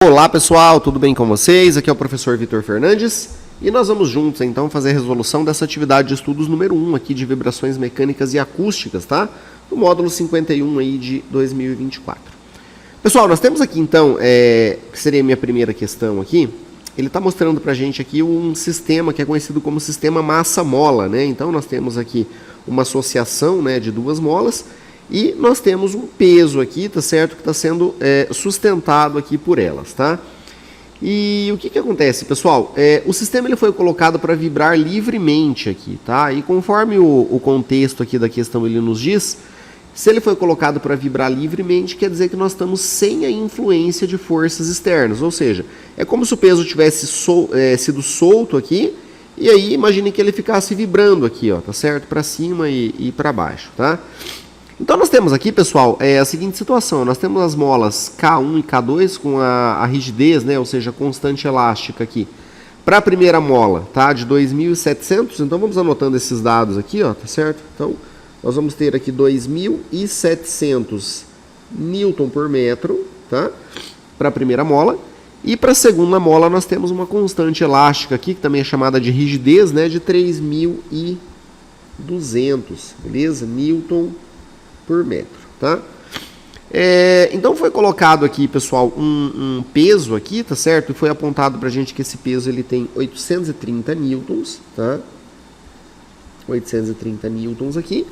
Olá pessoal, tudo bem com vocês? Aqui é o professor Vitor Fernandes e nós vamos juntos então fazer a resolução dessa atividade de estudos número 1 aqui de vibrações mecânicas e acústicas, tá? Do módulo 51 aí de 2024. Pessoal, nós temos aqui então, que seria a minha primeira questão aqui, ele está mostrando pra gente aqui um sistema que é conhecido como sistema massa-mola, né? Então nós temos aqui uma associação, né, de duas molas e nós temos um peso aqui, tá certo? Que está sendo sustentado aqui por elas, tá? E o que acontece, pessoal? O sistema ele foi colocado para vibrar livremente aqui, tá? E conforme o contexto aqui da questão ele nos diz, se ele foi colocado para vibrar livremente, quer dizer que nós estamos sem a influência de forças externas, ou seja, é como se o peso tivesse sido solto aqui, e aí imagine que ele ficasse vibrando aqui, ó, tá certo? Para cima e para baixo, tá? Então nós temos aqui, pessoal, a seguinte situação, nós temos as molas K1 e K2 com a rigidez, né, ou seja, constante elástica aqui. Para a primeira mola, tá, de 2.700, então vamos anotando esses dados aqui, ó, tá certo? Então nós vamos ter aqui 2.700 Newton por metro, tá, para a primeira mola. E para a segunda mola nós temos uma constante elástica aqui, que também é chamada de rigidez, né, de 3.200, beleza? Newton por metro, tá? Então foi colocado aqui, pessoal, um peso aqui, tá certo? E foi apontado pra gente que esse peso ele tem 830 newtons, tá? 830 newtons aqui.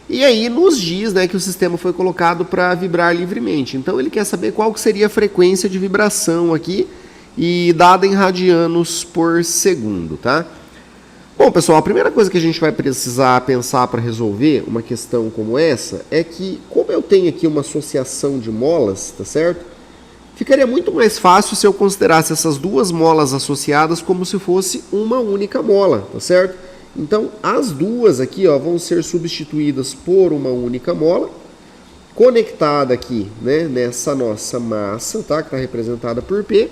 E aí nos diz, né, que o sistema foi colocado para vibrar livremente. Então ele quer saber qual que seria a frequência de vibração aqui e dada em radianos por segundo, tá? Bom, pessoal, a primeira coisa que a gente vai precisar pensar para resolver uma questão como essa é que, como eu tenho aqui uma associação de molas, tá certo? Ficaria muito mais fácil se eu considerasse essas duas molas associadas como se fosse uma única mola, tá certo? Então, as duas aqui, ó, vão ser substituídas por uma única mola, conectada aqui, né, nessa nossa massa, tá, que está representada por P.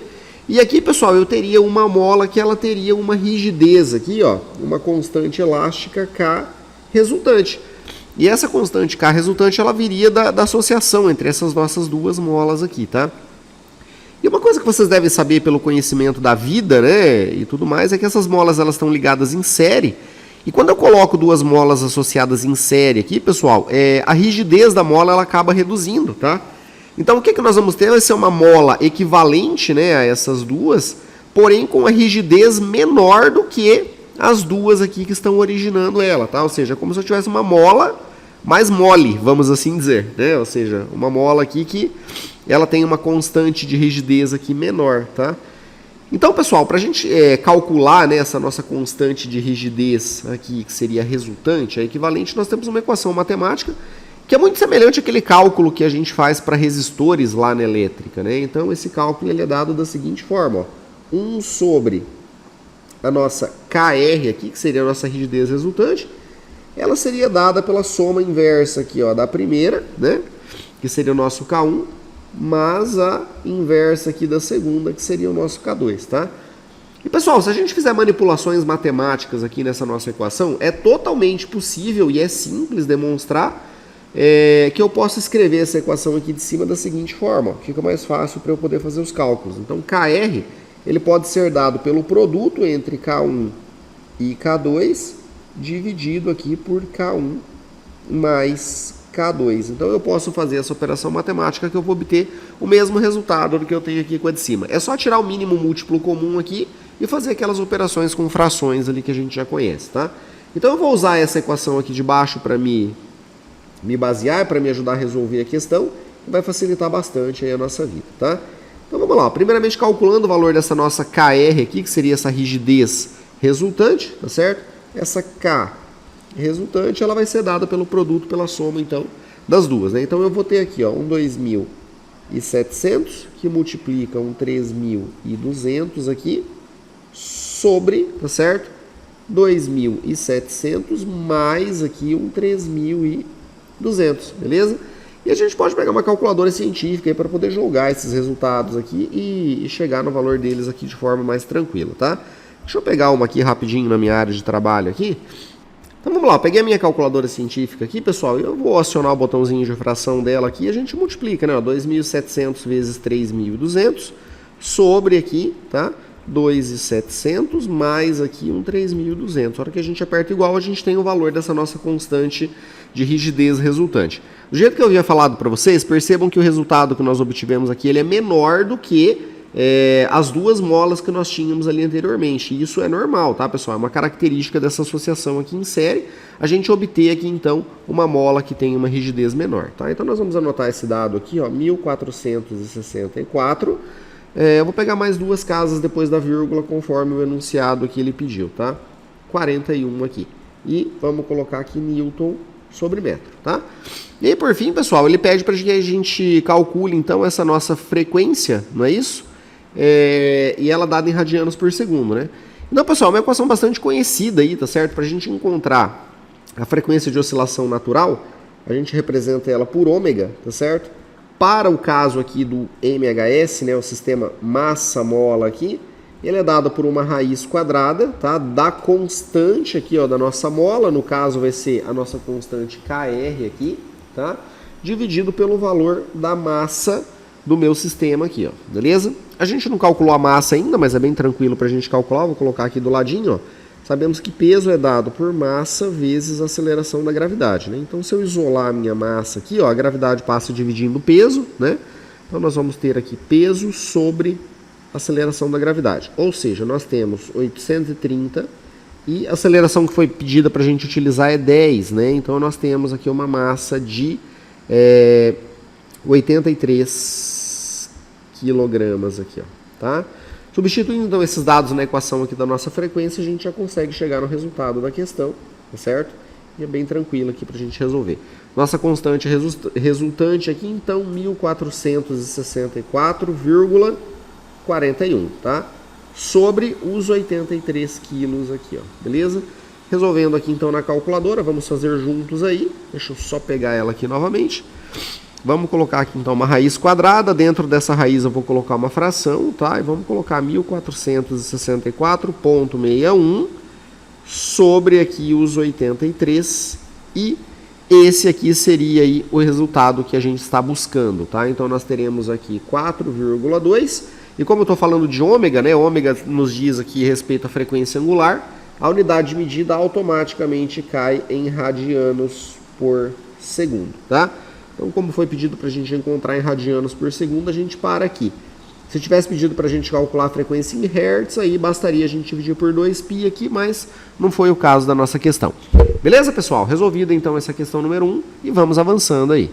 E aqui, pessoal, eu teria uma mola que ela teria uma rigidez aqui, ó, uma constante elástica K resultante. E essa constante K resultante, ela viria da associação entre essas nossas duas molas aqui, tá? E uma coisa que vocês devem saber pelo conhecimento da vida, né, e tudo mais, é que essas molas, elas estão ligadas em série. E quando eu coloco duas molas associadas em série aqui, pessoal, a rigidez da mola, ela acaba reduzindo, tá? Então, o que nós vamos ter vai ser uma mola equivalente, né, a essas duas, porém com a rigidez menor do que as duas aqui que estão originando ela, tá? Ou seja, como se eu tivesse uma mola mais mole, vamos assim dizer, né? Ou seja, uma mola aqui que ela tem uma constante de rigidez aqui menor, tá? Então, pessoal, para a gente calcular, né, essa nossa constante de rigidez aqui, que seria a resultante, a equivalente, nós temos uma equação matemática que é muito semelhante àquele cálculo que a gente faz para resistores lá na elétrica, né? Então, esse cálculo ele é dado da seguinte forma, ó, 1 sobre a nossa KR aqui, que seria a nossa rigidez resultante, ela seria dada pela soma inversa aqui, ó, da primeira, né, que seria o nosso K1, mais a inversa aqui da segunda, que seria o nosso K2, tá? E, pessoal, se a gente fizer manipulações matemáticas aqui nessa nossa equação, é totalmente possível e é simples demonstrar que eu posso escrever essa equação aqui de cima da seguinte forma, ó, fica mais fácil para eu poder fazer os cálculos. Então, KR, ele pode ser dado pelo produto entre K1 e K2, dividido aqui por K1 mais K2. Então, eu posso fazer essa operação matemática que eu vou obter o mesmo resultado do que eu tenho aqui com a de cima. É só tirar o mínimo múltiplo comum aqui e fazer aquelas operações com frações ali que a gente já conhece, tá? Então, eu vou usar essa equação aqui de baixo para me basear, para me ajudar a resolver a questão, e vai facilitar bastante aí a nossa vida, tá? Então vamos lá, primeiramente calculando o valor dessa nossa KR aqui, que seria essa rigidez resultante, tá certo? Essa K resultante, ela vai ser dada pelo produto, pela soma, então, das duas, né? Então eu vou ter aqui, ó, um 2.700, que multiplica um 3.200 aqui, sobre, tá certo? 2.700 mais aqui um 3.200, beleza? E a gente pode pegar uma calculadora científica para poder jogar esses resultados aqui e chegar no valor deles aqui de forma mais tranquila, tá? Deixa eu pegar uma aqui rapidinho na minha área de trabalho aqui. Então vamos lá, eu peguei a minha calculadora científica aqui, pessoal, e eu vou acionar o botãozinho de fração dela aqui e a gente multiplica, né? 2.700 vezes 3.200 sobre aqui, tá? 2.700 mais aqui um 3.200. A hora que a gente aperta igual, a gente tem o valor dessa nossa constante de rigidez resultante. Do jeito que eu havia falado para vocês, percebam que o resultado que nós obtivemos aqui ele é menor do que as duas molas que nós tínhamos ali anteriormente. E isso é normal, tá, pessoal? É uma característica dessa associação aqui em série, a gente obter aqui, então, uma mola que tem uma rigidez menor, tá? Então, nós vamos anotar esse dado aqui, ó, 1.464. Eu vou pegar mais duas casas depois da vírgula, conforme o enunciado que ele pediu, tá? 41 aqui. E vamos colocar aqui Newton sobre metro, tá? E aí, por fim, pessoal, ele pede para que a gente calcule, então, essa nossa frequência, não é isso? E ela dada em radianos por segundo, né? Então, pessoal, é uma equação bastante conhecida aí, tá certo? Para a gente encontrar a frequência de oscilação natural, a gente representa ela por ômega, tá certo? Para o caso aqui do MHS, né, o sistema massa-mola aqui, ele é dado por uma raiz quadrada, tá? Da constante aqui, ó, da nossa mola, no caso vai ser a nossa constante Kr aqui, tá? Dividido pelo valor da massa do meu sistema aqui, ó, beleza? A gente não calculou a massa ainda, mas é bem tranquilo para a gente calcular. Vou colocar aqui do ladinho, ó. Sabemos que peso é dado por massa vezes a aceleração da gravidade, né? Então, se eu isolar a minha massa aqui, ó, a gravidade passa dividindo o peso, né? Então, nós vamos ter aqui peso sobre aceleração da gravidade. Ou seja, nós temos 830 e a aceleração que foi pedida para a gente utilizar é 10, né? Então, nós temos aqui uma massa de 83 quilogramas aqui, ó, tá? Substituindo então esses dados na equação aqui da nossa frequência, a gente já consegue chegar no resultado da questão, tá certo? E é bem tranquilo aqui para a gente resolver. Nossa constante resultante aqui, então, 1.464,41, tá? Sobre os 83 quilos aqui, ó, beleza? Resolvendo aqui então na calculadora, vamos fazer juntos aí. Deixa eu só pegar ela aqui novamente. Vamos colocar aqui então uma raiz quadrada, dentro dessa raiz eu vou colocar uma fração, tá? E vamos colocar 1464,61 sobre aqui os 83 e esse aqui seria aí o resultado que a gente está buscando, tá? Então nós teremos aqui 4,2 e como eu estou falando de ômega, né? Ômega nos diz aqui respeito à frequência angular, a unidade de medida automaticamente cai em radianos por segundo, tá? Então, como foi pedido para a gente encontrar em radianos por segundo, a gente para aqui. Se tivesse pedido para a gente calcular a frequência em hertz, aí bastaria a gente dividir por 2π aqui, mas não foi o caso da nossa questão. Beleza, pessoal? Resolvida então essa questão número 1 e vamos avançando aí.